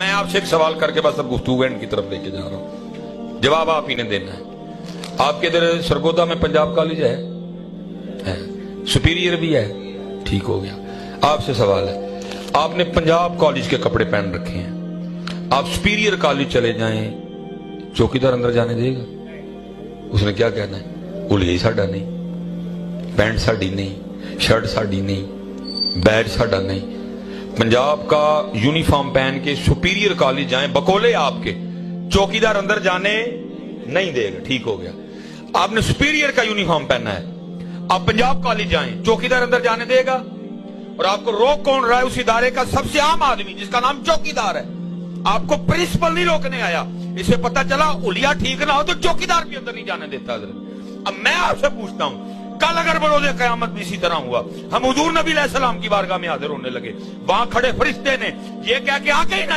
میں آپ سے ایک سوال کر کے بس اب گفتگو اینڈ کی طرف لے کے جا رہا ہوں، جواب آپ ہی نے دینا ہے۔ آپ کے ادھر سرگودا میں پنجاب کالج ہے، سپیریئر بھی ہے، ٹھیک ہو گیا۔ آپ سے سوال ہے، آپ نے پنجاب کالج کے کپڑے پہن رکھے ہیں، آپ سپیریئر کالج چلے جائیں، چوکیدار اندر جانے دے گا؟ اس نے کیا کہنا ہے؟ الیائی ساڈا نہیں، پینٹ ساڈی نہیں، شرٹ ساڈی نہیں، بیج ساڈا نہیں۔ پنجاب کا یونیفارم پہن کے سپیریئر کالج جائیں، بکولے آپ کے، چوکیدار اندر جانے نہیں دے گا، ٹھیک ہو گیا۔ آپ نے سپیریئر کا یونیفارم پہنا ہے، آپ پنجاب کالج جائیں، چوکیدار اندر جانے دے گا؟ اور آپ کو روک کون رہا ہے؟ اس ادارے کا سب سے عام آدمی جس کا نام چوکیدار ہے۔ آپ کو پرنسپل نہیں روکنے آیا، اسے پتا چلا اولیا ٹھیک نہ ہو تو چوکیدار بھی اندر نہیں جانے دیتا حضرت۔ اب میں آپ سے پوچھتا ہوں، کل اگر بروز قیامت بھی اسی طرح ہوا، ہم حضور نبی علیہ السلام کی بارگاہ میں حاضر ہونے لگے، وہاں کھڑے فرشتے نے یہ کہہ کے آگے ہی نہ